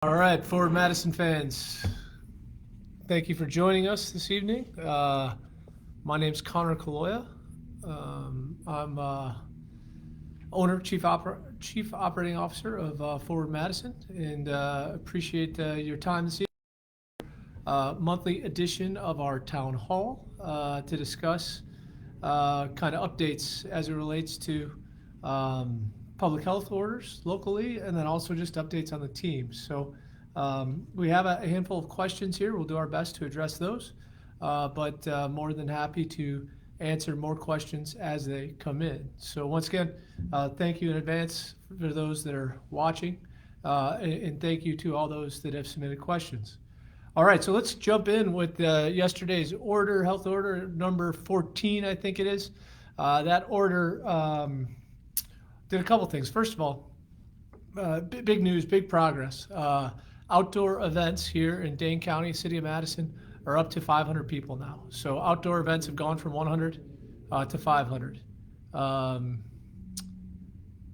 All right, Forward Madison fans, thank you for joining us this evening. My name's Conor Caloia. I'm owner, chief operating officer of Forward Madison, and appreciate your time this evening. Monthly edition of our town hall to discuss kind of updates as it relates to public health orders locally, and then also just updates on the team. So we have a handful of questions here. We'll do our best to address those, but more than happy to answer more questions as they come in. So once again, thank you in advance for those that are watching, and thank you to all those that have submitted questions. All right, so let's jump in with yesterday's order, health order number 14, I think it is. That order did a couple things. First of all, big news, big progress. Outdoor events here in Dane County, City of Madison, are up to 500 people now. So outdoor events have gone from 100 to 500.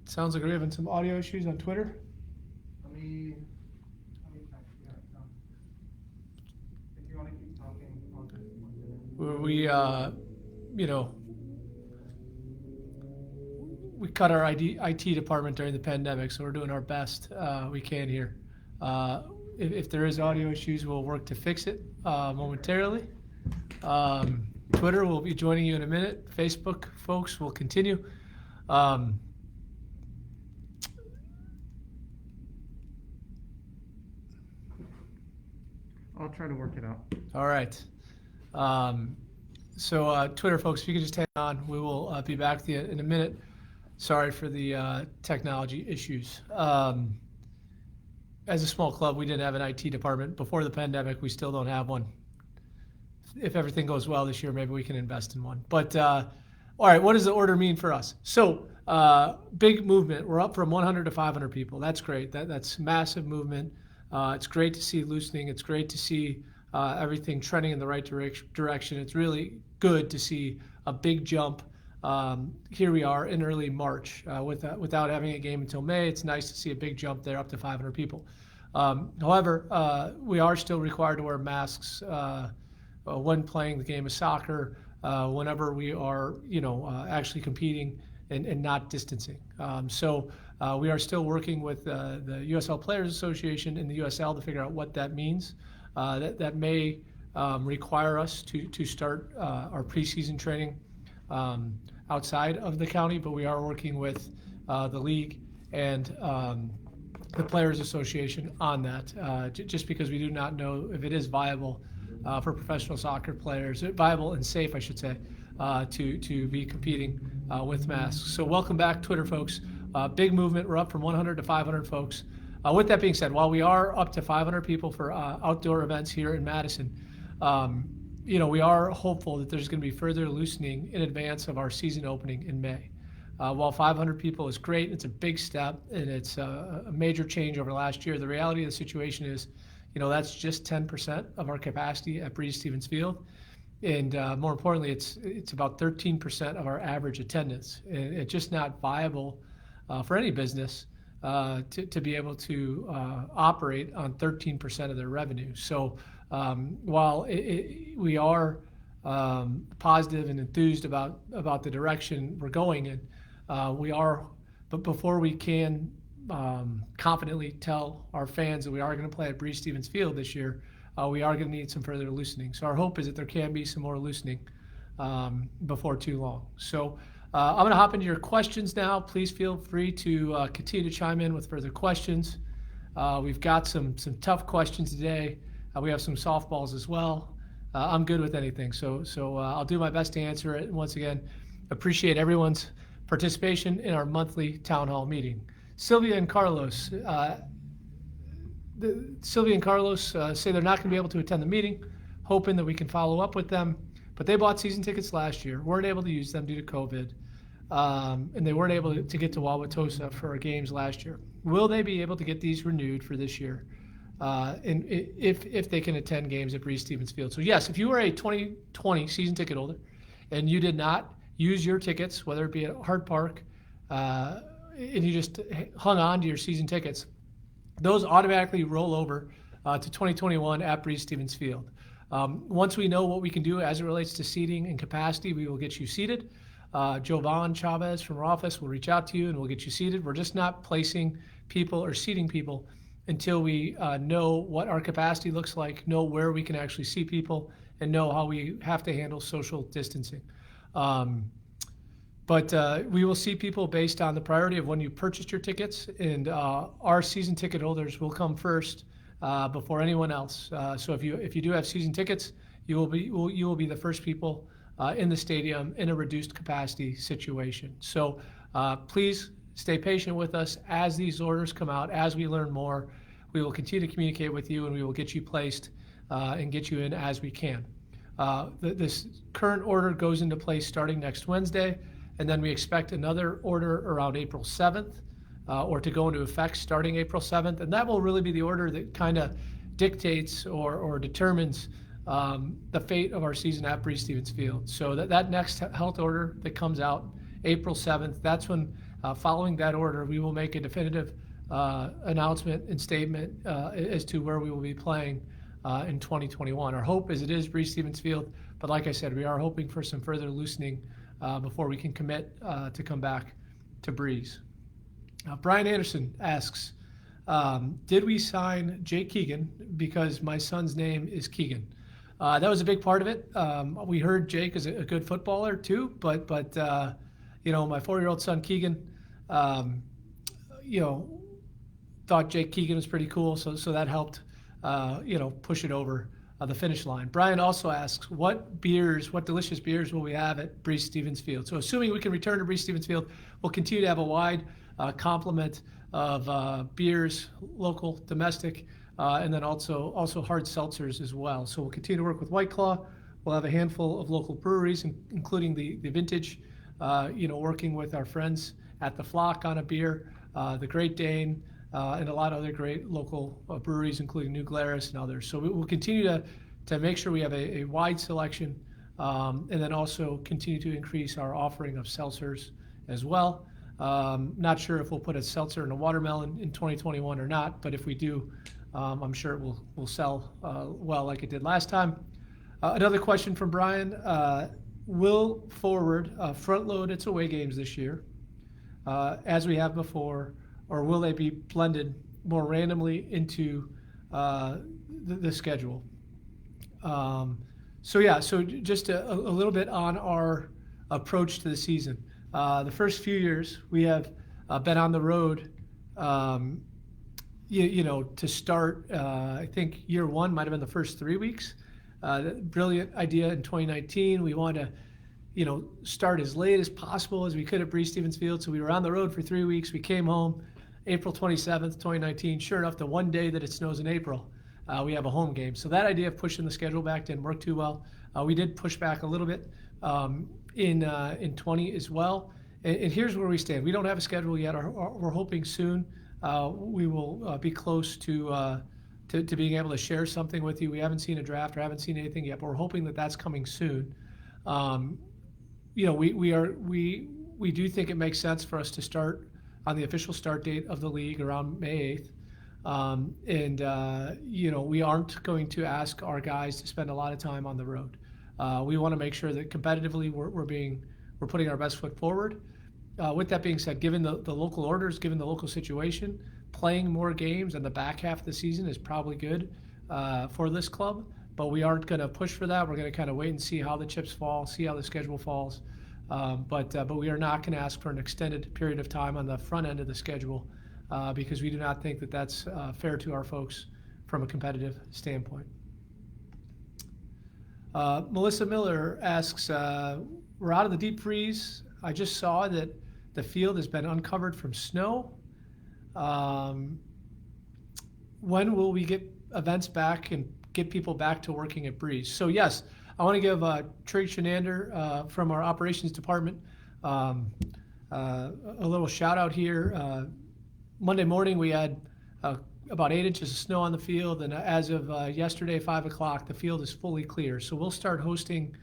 Sounds like we're having some audio issues on Twitter. If you want to keep talking, we cut our IT department during the pandemic, so we're doing our best we can here. If there is audio issues, we'll work to fix it momentarily. Twitter will be joining you in a minute. Facebook folks will continue. I'll try to work it out. All right. So Twitter folks, if you could just hang on, we will be back to you in a minute. Sorry for the technology issues. As a small club, we didn't have an IT department. Before the pandemic, we still don't have one. If everything goes well this year, maybe we can invest in one. But all right, what does the order mean for us? So big movement. We're up from 100 to 500 people. That's great. That's massive movement. It's great to see loosening. It's great to see everything trending in the right direction. It's really good to see a big jump. Here we are in early March without having a game until May. It's nice to see a big jump there up to 500 people. However, we are still required to wear masks when playing the game of soccer, whenever we are, actually competing and not distancing. So we are still working with the USL Players Association and the USL to figure out what that means. That may require us to start our preseason training outside of the county, but we are working with the league and the Players Association on that, just because we do not know if it is viable for professional soccer players, viable and safe, I should say, to be competing with masks. So welcome back, Twitter folks. Big movement. We're up from 100 to 500 folks. With that being said, while we are up to 500 people for outdoor events here in Madison, we are hopeful that there's going to be further loosening in advance of our season opening in May. While 500 people is great, it's a big step, and it's a major change over last year. The reality of the situation is, that's just 10% of our capacity at Breese-Stevens Field. And more importantly, it's about 13% of our average attendance. And it's just not viable for any business to be able to operate on 13% of their revenue. So while we are positive and enthused about the direction we're going in, but before we can confidently tell our fans that we are going to play at Breese-Stevens Field this year, we are going to need some further loosening. So our hope is that there can be some more loosening before too long. So I'm going to hop into your questions now. Please feel free to continue to chime in with further questions. We've got some tough questions today. We have some softballs as well. I'm good with anything, so I'll do my best to answer it. And once again, appreciate everyone's participation in our monthly town hall meeting. Sylvia and Carlos say they're not going to be able to attend the meeting, hoping that we can follow up with them. But they bought season tickets last year, weren't able to use them due to COVID, and they weren't able to get to Wauwatosa for our games last year. Will they be able to get these renewed for this year? And if they can attend games at Breese-Stevens Field. So yes, if you were a 2020 season ticket holder and you did not use your tickets, whether it be at Hart Park, and you just hung on to your season tickets, those automatically roll over to 2021 at Breeze Stevens Field. Once we know what we can do as it relates to seating and capacity, we will get you seated. Jovan Chavez from our office will reach out to you and we'll get you seated. We're just not placing people or seating people until we know what our capacity looks like, know where we can actually see people, and know how we have to handle social distancing. But we will see people based on the priority of when you purchased your tickets, and our season ticket holders will come first before anyone else. So if you do have season tickets, you will be the first people in the stadium in a reduced capacity situation. So please stay patient with us as these orders come out. As we learn more, we will continue to communicate with you, and we will get you placed and get you in as we can. This current order goes into place starting next Wednesday, and then we expect another order around April 7th, or to go into effect starting April 7th. And that will really be the order that kind of dictates or determines the fate of our season at Breeze Stevens Field. So that next health order that comes out April 7th, that's when, following that order, we will make a definitive announcement and statement as to where we will be playing in 2021. Our hope is it is Breeze Stevens Field, but like I said, we are hoping for some further loosening before we can commit to come back to Breeze. Brian Anderson asks, did we sign Jake Keegan because my son's name is Keegan? That was a big part of it. We heard Jake is a good footballer too, but my 4-year-old son Keegan, thought Jake Keegan was pretty cool, so that helped, push it over the finish line. Brian also asks, what delicious beers will we have at Breeze Stevens Field? So assuming we can return to Breeze Stevens Field, we'll continue to have a wide complement of beers, local, domestic, and then also hard seltzers as well. So we'll continue to work with White Claw. We'll have a handful of local breweries, including the Vintage, working with our friends at the Flock on a beer, the Great Dane, and a lot of other great local breweries, including New Glarus and others. So we'll continue to make sure we have a wide selection, and then also continue to increase our offering of seltzers as well. Not sure if we'll put a seltzer and a watermelon in 2021 or not, but if we do, I'm sure it will sell well like it did last time. Another question from Brian, will Forward front load its away games this year as we have before, or will they be blended more randomly into the schedule? So just a little bit on our approach to the season. The first few years we have been on the road, to start. I think year one might have been the first 3 weeks. Brilliant idea in 2019. We wanted to, start as late as possible as we could at Breeze Stevens Field. So we were on the road for 3 weeks. We came home April 27th, 2019. Sure enough, the one day that it snows in April, we have a home game. So that idea of pushing the schedule back didn't work too well. We did push back a little bit in 20 as well. And here's where we stand. We don't have a schedule yet. We're hoping soon we will be close to being able to share something with you. We haven't seen a draft or haven't seen anything yet, but we're hoping that that's coming soon. We do think it makes sense for us to start on the official start date of the league around May 8th. We aren't going to ask our guys to spend a lot of time on the road. We want to make sure that competitively we're putting our best foot forward. With that being said, given the local orders, given the local situation, playing more games in the back half of the season is probably good for this club, but we aren't going to push for that. We're going to kind of wait and see how the chips fall, see how the schedule falls. But we are not going to ask for an extended period of time on the front end of the schedule because we do not think that that's fair to our folks from a competitive standpoint. Melissa Miller asks, we're out of the deep freeze. I just saw that the field has been uncovered from snow. When will we get events back and get people back to working at Breeze? So yes, I want to give Trig Shenander from our operations department a little shout out here. Monday morning we had about 8 inches of snow on the field, and as of yesterday, 5 o'clock, the field is fully clear. So we'll start hosting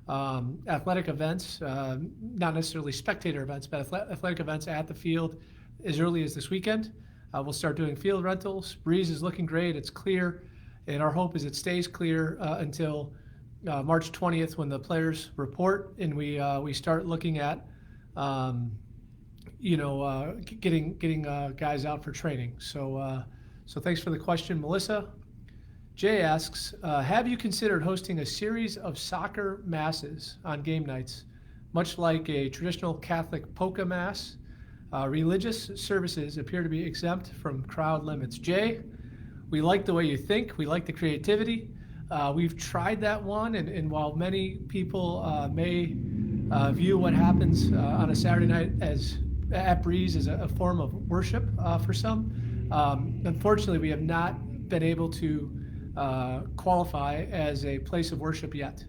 athletic events, not necessarily spectator events, but athletic events at the field as early as this weekend. We'll start doing field rentals. Breeze is looking great. It's clear. And our hope is it stays clear until March 20th when the players report and we start looking at getting guys out for training. So thanks for the question, Melissa. Jay asks, have you considered hosting a series of soccer masses on game nights, much like a traditional Catholic polka mass? Religious services appear to be exempt from crowd limits. Jay, we like the way you think. We like the creativity. We've tried that one, and while many people may view what happens on a Saturday night at Breeze as a form of worship for some, unfortunately, we have not been able to qualify as a place of worship yet.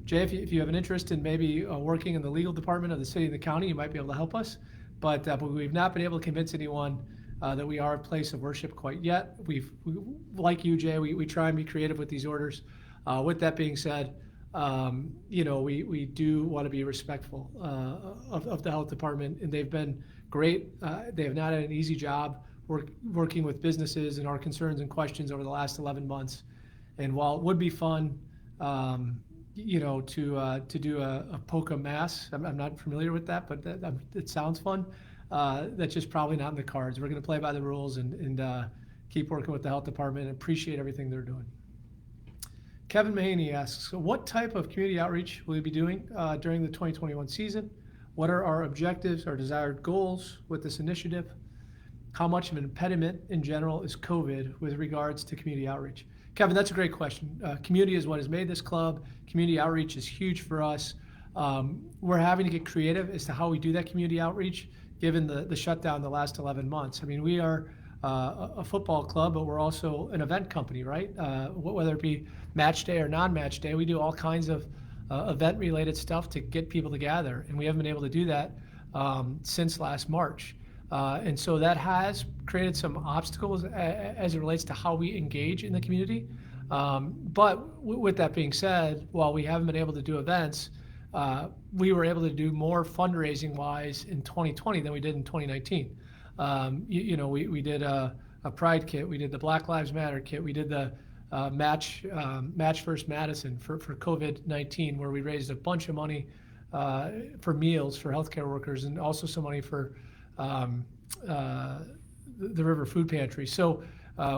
Jay, if you have an interest in maybe working in the legal department of the city and the county, you might be able to help us. But we've not been able to convince anyone that we are a place of worship quite yet. Like you, Jay, we try and be creative with these orders. With that being said, we do want to be respectful of the health department, and they've been great. They have not had an easy job working with businesses and our concerns and questions over the last 11 months. And while it would be fun, to do a polka mass, I'm not familiar with that, but it sounds fun. That's just probably not in the cards. We're going to play by the rules and keep working with the health department and appreciate everything they're doing. Kevin Mahaney asks, what type of community outreach will you be doing during the 2021 season? What are our objectives, our desired goals with this initiative? How much of an impediment in general is COVID with regards to community outreach? Kevin, that's a great question. Community is what has made this club. Community outreach is huge for us. We're having to get creative as to how we do that community outreach, given the shutdown the last 11 months. I mean, we are a football club, but we're also an event company, right? Whether it be match day or non-match day, we do all kinds of event-related stuff to get people to gather, and we haven't been able to do that since last March. And so that has created some obstacles as it relates to how we engage in the community. But with that being said, while we haven't been able to do events, we were able to do more fundraising-wise in 2020 than we did in 2019. We did a Pride kit, we did the Black Lives Matter kit, we did the Match First Madison for COVID-19, where we raised a bunch of money for meals for healthcare workers and also some money for the River Food Pantry. So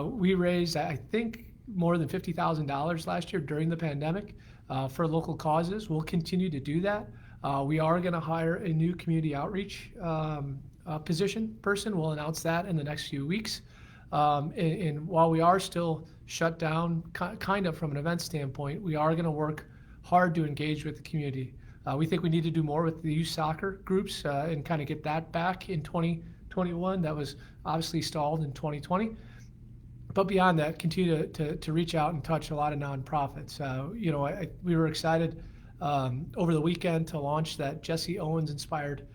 we raised, I think, more than $50,000 last year during the pandemic for local causes. We'll continue to do that. We are going to hire a new community outreach person. We'll announce that in the next few weeks. And while we are still shut down, kind of from an event standpoint, we are going to work hard to engage with the community. We think we need to do more with the youth soccer groups and kind of get that back in 2021. That was obviously stalled in 2020. But beyond that, continue to reach out and touch a lot of nonprofits. We were excited over the weekend to launch that Jesse Owens inspired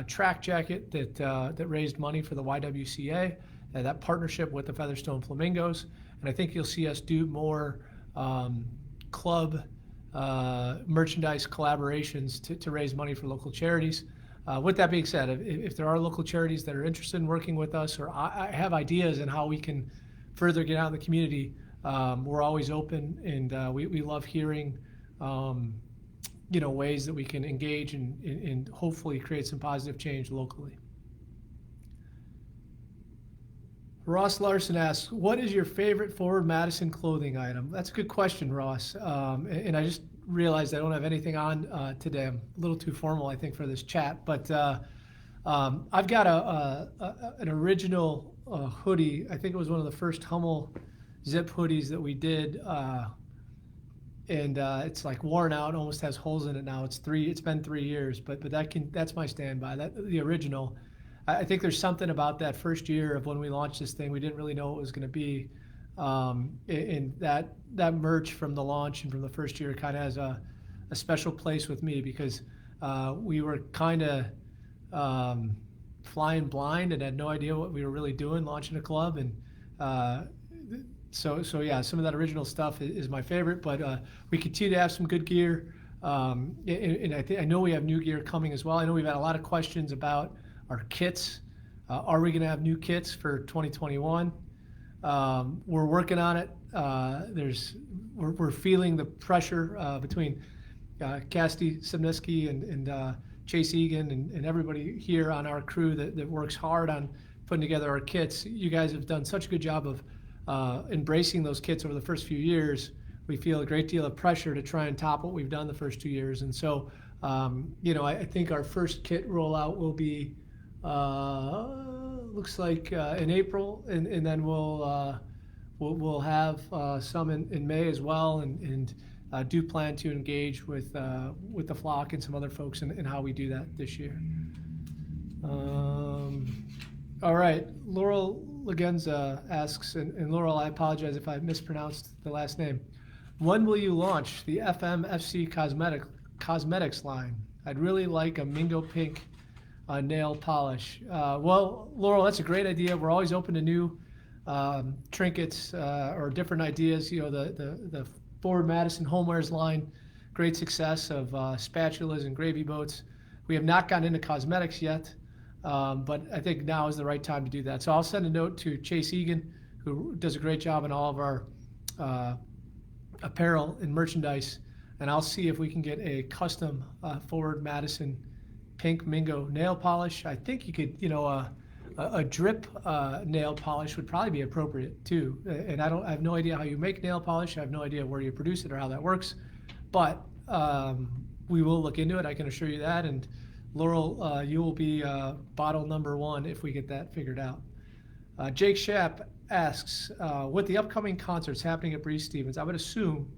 track jacket that raised money for the YWCA, that partnership with the Featherstone Flamingos. And I think you'll see us do more club merchandise collaborations to raise money for local charities. With that being said, if there are local charities that are interested in working with us or I have ideas on how we can further get out in the community, we're always open, and we love hearing ways that we can engage and hopefully create some positive change locally. Ross Larson asks, what is your favorite Forward Madison clothing item? That's a good question, Ross. And I just realized I don't have anything on today. I'm a little too formal, I think, for this chat. But I've got an original hoodie. I think it was one of the first Hummel zip hoodies that we did. And it's like worn out, almost has holes in it now. It's been 3 years, but that's my standby. The original. I think there's something about that first year of when we launched this thing. We didn't really know what it was going to be. And that merch from the launch and from the first year kind of has a special place with me because we were kind of flying blind and had no idea what we were really doing launching a club. And so yeah, some of that original stuff is my favorite, but we continue to have some good gear. And I know we have new gear coming as well. I know we've had a lot of questions about our kits. Are we going to have new kits for 2021? We're working on it. We're feeling the pressure between Cassidy Simniski and Chase Egan and everybody here on our crew that works hard on putting together our kits. You guys have done such a good job of embracing those kits over the first few years. We feel a great deal of pressure to try and top what we've done the first 2 years. And so, I think our first kit rollout will be, looks like in April, and then we'll have some in May as well, and do plan to engage with the flock and some other folks in how we do that this year. All right, Laurel Lagenza asks, and Laurel, I apologize if I mispronounced the last name. When will you launch the FMFC Cosmetics line? I'd really like a Mingo Pink nail polish. Well, Laurel, that's a great idea. We're always open to new trinkets or different ideas. You know, the Ford Madison Homewares line, great success of spatulas and gravy boats. We have not gotten into cosmetics yet, but I think now is the right time to do that. So I'll send a note to Chase Egan, who does a great job in all of our apparel and merchandise, and I'll see if we can get a custom Ford Madison pink Mingo nail polish. I think you could, a drip nail polish would probably be appropriate too. And I have no idea how you make nail polish. I have no idea where you produce it or how that works, but we will look into it. I can assure you that. And Laurel, you will be bottle number one if we get that figured out. Jake Schapp asks, with the upcoming concerts happening at Breeze Stevens, I would assume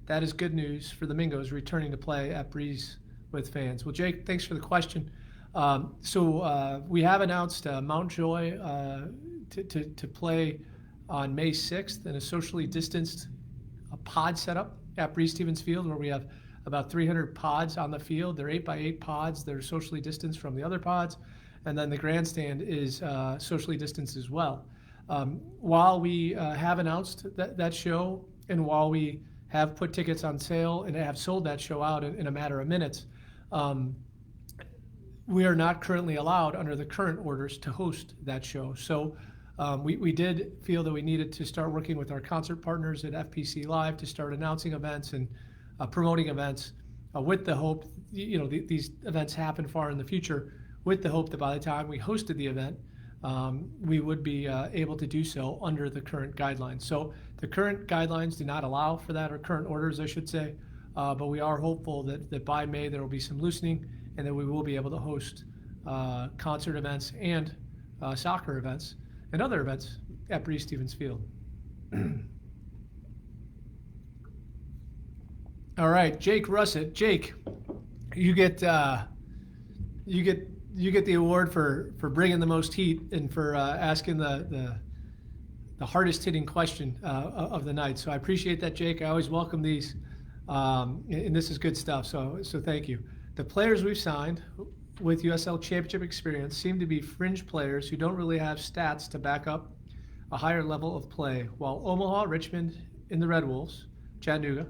that is good news for the Mingos returning to play at Breeze with fans. Well, Jake, thanks for the question. So we have announced Mount Joy to play on May 6th in a socially distanced pod setup at Breeze Stevens Field, where we have about 300 pods on the field. They're 8x8 pods. They're socially distanced from the other pods. And then the grandstand is socially distanced as well. While we have announced that show, and while we have put tickets on sale and have sold that show out in a matter of minutes, we are not currently allowed under the current orders to host that show. So we did feel that we needed to start working with our concert partners at FPC Live to start announcing events and promoting events with the hope, these events happen far in the future, with the hope that by the time we hosted the event, we would be able to do so under the current guidelines. So the current guidelines do not allow for that, or current orders, I should say, but we are hopeful that by May there will be some loosening and that we will be able to host concert events and soccer events and other events at Breeze Stevens Field. All right, Jake Russett. Jake, you get the award for bringing the most heat and for asking the hardest hitting question of the night. So I appreciate that, Jake. I always welcome these, and this is good stuff. So thank you. The players we've signed with USL Championship experience seem to be fringe players who don't really have stats to back up a higher level of play, while Omaha, Richmond, and the Red Wolves, Chattanooga,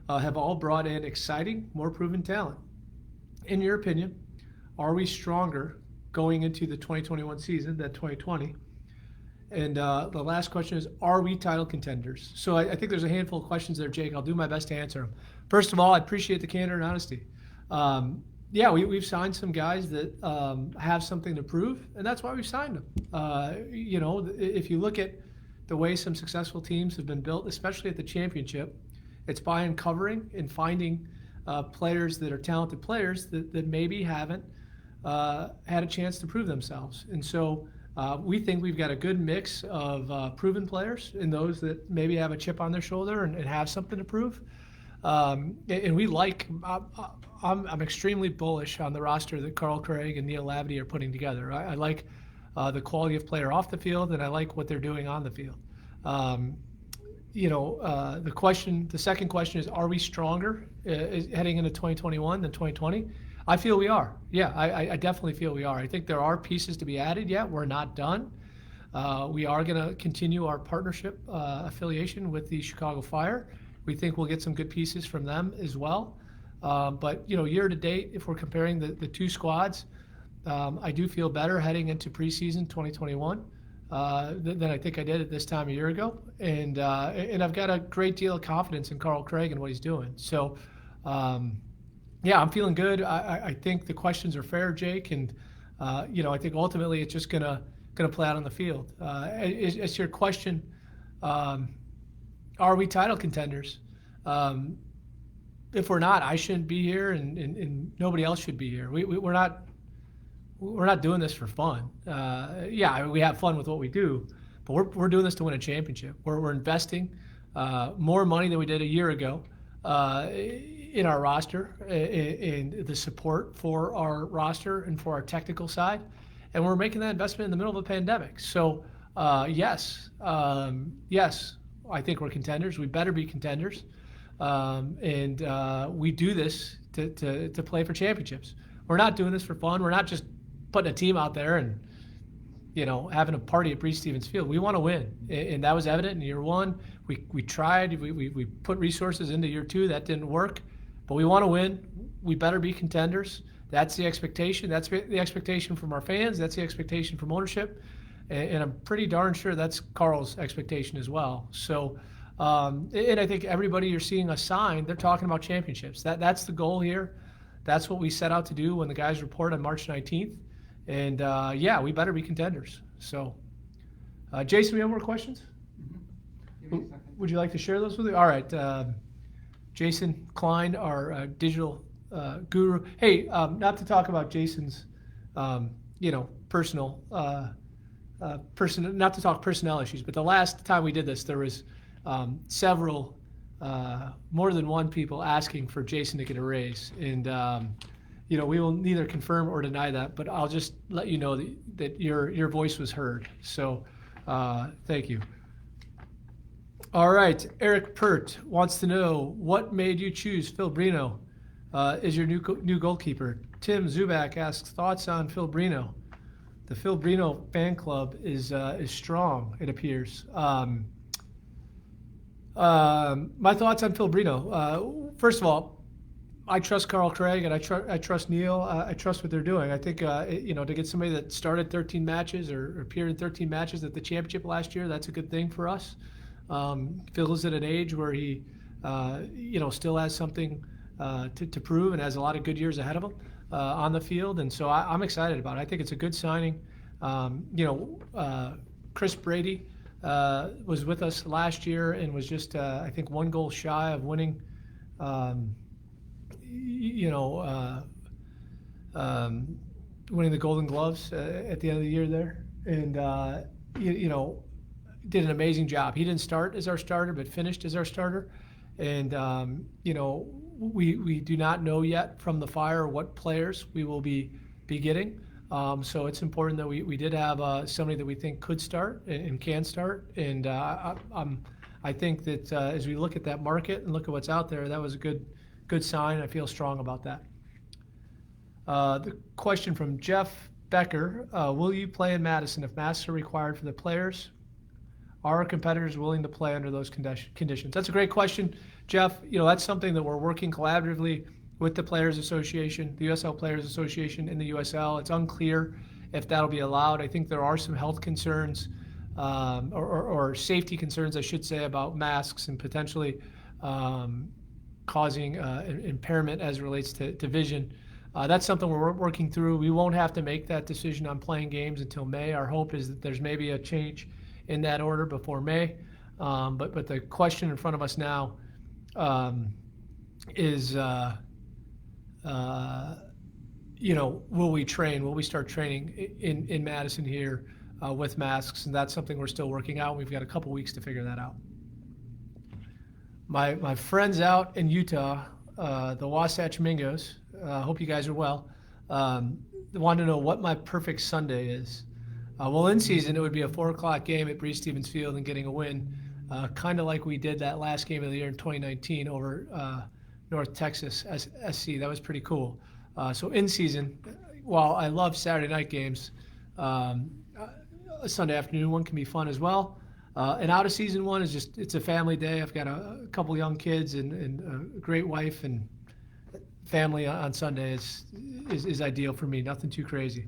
have all brought in exciting, more proven talent. In your opinion, are we stronger going into the 2021 season than 2020? And the last question is, are we title contenders? So I think there's a handful of questions there, Jake. I'll do my best to answer them. First of all, I appreciate the candor and honesty. Yeah, we've signed some guys that have something to prove, and that's why we've signed them. If you look at the way some successful teams have been built, especially at the championship, it's by uncovering and finding players that are talented players that maybe haven't had a chance to prove themselves. And so we think we've got a good mix of proven players and those that maybe have a chip on their shoulder and have something to prove. And we like, I'm extremely bullish on the roster that Carl Craig and Neil Labadie are putting together. I like the quality of player off the field, and I like what they're doing on the field. The second question is, are we stronger heading into 2021 than 2020? I feel we are. Yeah, I definitely feel we are. I think there are pieces to be added yet. We're not done. We are going to continue our partnership affiliation with the Chicago Fire. We think we'll get some good pieces from them as well. But year to date, if we're comparing the two squads, I do feel better heading into preseason 2021 than I think I did at this time a year ago, and I've got a great deal of confidence in Carl Craig and what he's doing. So, yeah, I'm feeling good. I think the questions are fair, Jake, and I think ultimately it's just gonna play out on the field. As to your question, are we title contenders? If we're not, I shouldn't be here, and nobody else should be here. We're not doing this for fun. Yeah, we have fun with what we do, but we're doing this to win a championship. We're investing more money than we did a year ago in our roster, in the support for our roster and for our technical side, and we're making that investment in the middle of a pandemic. So yes, I think we're contenders. We better be contenders, and we do this to play for championships. We're not doing this for fun. We're not just putting a team out there and having a party at Breese Stevens Field. We want to win, and that was evident in year one. We tried. We put resources into year two. That didn't work, but we want to win. We better be contenders. That's the expectation. That's the expectation from our fans. That's the expectation from ownership, and I'm pretty darn sure that's Carl's expectation as well. So, and I think everybody you're seeing us sign, they're talking about championships. That's the goal here. That's what we set out to do when the guys report on March 19th. And yeah, we better be contenders. So, Jason, we have more questions? Give me a second. Would you like to share those with me? All right. Jason Klein, our digital guru. Hey, not to talk about Jason's, personal, not to talk personnel issues, but the last time we did this, there was several, more than one people asking for Jason to get a raise. And, we will neither confirm or deny that, but I'll just let you know that your voice was heard. So thank you. All right. Eric Pert wants to know, what made you choose Phil Bruno as your new goalkeeper? Tim Zubak asks, thoughts on Phil Bruno? The Phil Bruno fan club is strong, it appears. My thoughts on Phil Bruno. First of all, I trust Carl Craig and I trust Neil. I trust what they're doing. I think to get somebody that started 13 matches or appeared in 13 matches at the championship last year, that's a good thing for us. Phil is at an age where he still has something to prove and has a lot of good years ahead of him on the field, and so I'm excited about it. I think it's a good signing. Chris Brady was with us last year and was just I think one goal shy of winning. Winning the Golden Gloves at the end of the year there, and did an amazing job. He didn't start as our starter, but finished as our starter. And we do not know yet from the Fire what players we will be getting. So it's important that we did have somebody that we think could start and can start. And I think that as we look at that market and look at what's out there, that was a good sign. I feel strong about that. The question from Jeff Becker, will you play in Madison if masks are required for the players? Are our competitors willing to play under those conditions? That's a great question, Jeff. That's something that we're working collaboratively with the Players Association, the USL Players Association, and the USL. It's unclear if that'll be allowed. I think there are some health concerns or safety concerns, I should say, about masks and potentially causing impairment as it relates to vision. That's something we're working through. We won't have to make that decision on playing games until May. Our hope is that there's maybe a change in that order before May. But the question in front of us now is, will we train? Will we start training in Madison here with masks? And that's something we're still working out. We've got a couple weeks to figure that out. My friends out in Utah, the Wasatch Mingos, hope you guys are well, want to know what my perfect Sunday is. Well, in season, it would be a 4 o'clock game at Breese Stevens Field and getting a win, kind of like we did that last game of the year in 2019 over North Texas SC. That was pretty cool. So in season, while I love Saturday night games, a Sunday afternoon one can be fun as well. An out of season one it's a family day. I've got a couple young kids and a great wife, and family on Sunday is ideal for me. Nothing too crazy.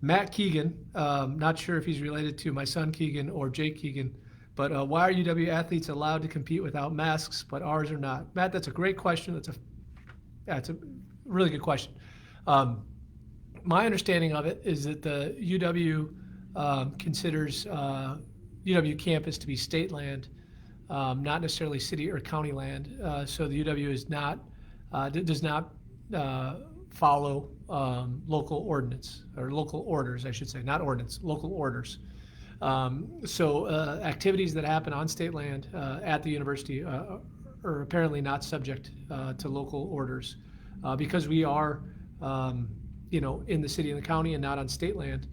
Matt Keegan, not sure if he's related to my son Keegan or Jake Keegan, but why are UW athletes allowed to compete without masks, but ours are not? Matt, that's a great question. That's a really good question. My understanding of it is that the UW considers UW campus to be state land, not necessarily city or county land. So the UW is not does not follow local ordinance or local orders, I should say, not ordinance, local orders. So activities that happen on state land at the university are apparently not subject to local orders because we are, in the city and the county and not on state land.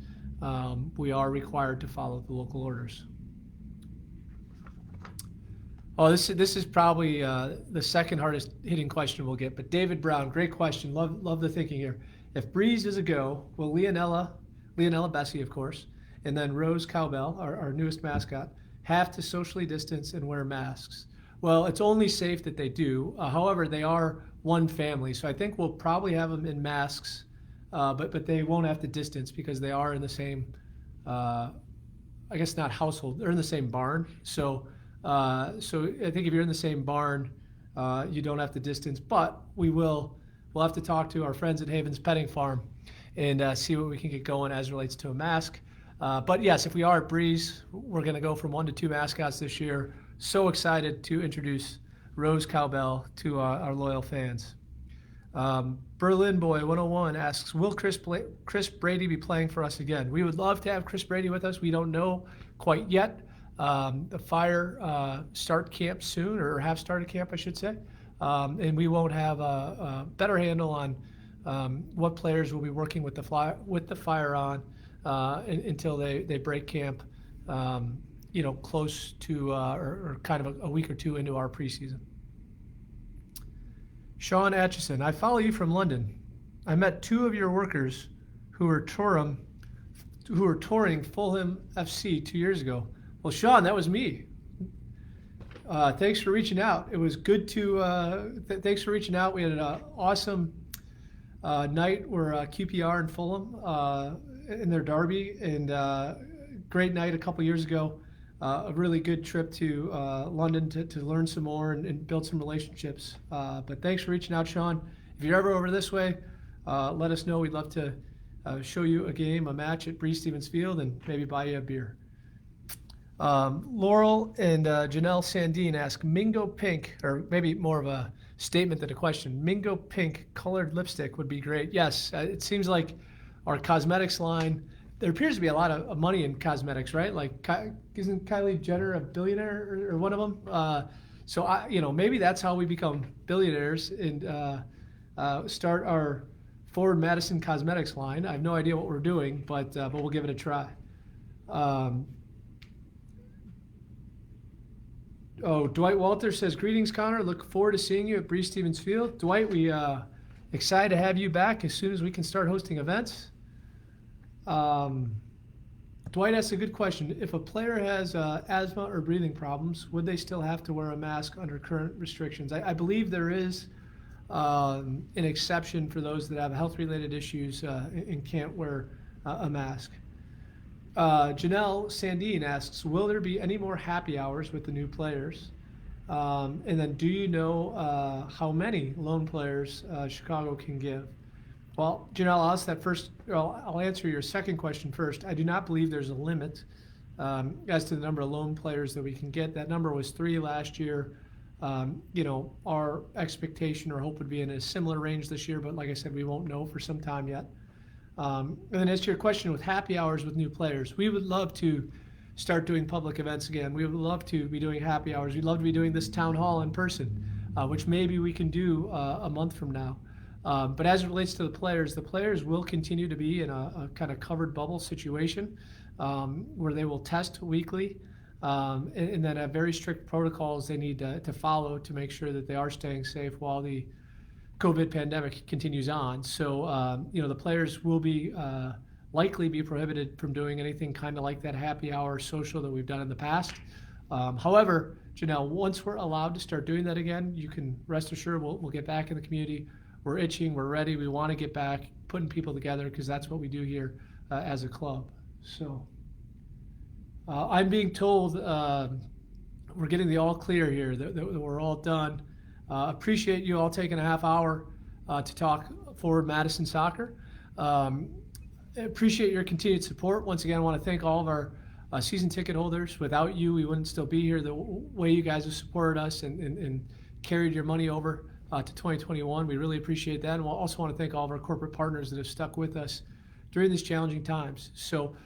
We are required to follow the local orders. Oh, this is probably the second hardest hitting question we'll get. But David Brown, great question. Love the thinking here. If Breeze is a go, will Leonella Bessie, of course, and then Rose Cowbell, our newest mascot, have to socially distance and wear masks? Well, it's only safe that they do. However, they are one family, so I think we'll probably have them in masks, but they won't have to distance because they are in the same, I guess not household. They're in the same barn, so I think if you're in the same barn, you don't have to distance, but we'll have to talk to our friends at Haven's Petting Farm and see what we can get going as relates to a mask. But yes, if we are at Breeze, we're going to go from 1 to 2 mascots this year. So excited to introduce Rose Cowbell to our loyal fans. Berlin Boy 101 asks, will Chris Brady be playing for us again? We would love to have Chris Brady with us. We don't know quite yet. The Fire start camp soon, or have started camp, I should say. And we won't have a better handle on what players will be working with the Fire on until they break camp, close to or kind of a week or two into our preseason. Sean Atchison, I follow you from London. I met 2 of your workers who were touring Fulham FC 2 years ago. Well, Sean, that was me. Thanks for reaching out. It was good to. Thanks for reaching out. We had an awesome night. We're QPR in Fulham in their derby, and great night a couple years ago. A really good trip to London to learn some more and build some relationships. But thanks for reaching out, Sean. If you're ever over this way, let us know. We'd love to show you a match at Breeze Stevens Field, and maybe buy you a beer. Laurel and Janelle Sandine ask, Mingo Pink, or maybe more of a statement than a question, Mingo Pink colored lipstick would be great. Yes, it seems like our cosmetics line, there appears to be a lot of money in cosmetics, right? Like, isn't Kylie Jenner a billionaire or one of them? So maybe that's how we become billionaires and start our Forward Madison cosmetics line. I have no idea what we're doing, but we'll give it a try. Dwight Walter says, greetings, Conor. Look forward to seeing you at Breeze Stevens Field. Dwight, we excited to have you back as soon as we can start hosting events. Dwight asks a good question. If a player has asthma or breathing problems, would they still have to wear a mask under current restrictions? I believe there is an exception for those that have health-related issues and can't wear a mask. Janelle Sandine asks, will there be any more happy hours with the new players? And then do you know how many lone players Chicago can give? Well, Janelle, I'll ask that first. I'll answer your second question first. I do not believe there's a limit as to the number of lone players that we can get. That number was 3 last year. Our expectation or hope would be in a similar range this year, but like I said, we won't know for some time yet. And then as to your question with happy hours with new players, we would love to start doing public events again. We would love to be doing happy hours. We'd love to be doing this town hall in person, which maybe we can do a month from now. But as it relates to the players will continue to be in a kind of covered bubble situation where they will test weekly and then have very strict protocols they need to follow to make sure that they are staying safe while the COVID pandemic continues on. So, the players will be likely be prohibited from doing anything kind of like that happy hour social that we've done in the past. However, Janelle, once we're allowed to start doing that again, you can rest assured we'll get back in the community. we're itching, we're ready, we want to get back, putting people together, because that's what we do here as a club. So I'm being told we're getting the all clear here, that we're all done. Appreciate you all taking a half hour to talk forward Madison soccer. Appreciate your continued support. Once again, I want to thank all of our season ticket holders. Without you, we wouldn't still be here. The way you guys have supported us and carried your money over to 2021, we really appreciate that. And we'll also want to thank all of our corporate partners that have stuck with us during these challenging times. So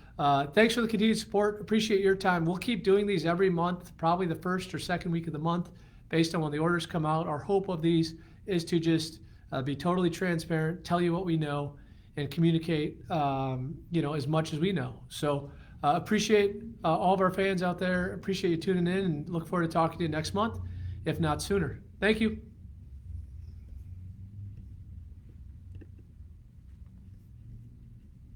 thanks for the continued support. Appreciate your time. We'll keep doing these every month, probably the first or second week of the month, based on when the orders come out. Our hope of these is to just be totally transparent, tell you what we know, and communicate, as much as we know. So appreciate all of our fans out there. Appreciate you tuning in, and look forward to talking to you next month, if not sooner. Thank you.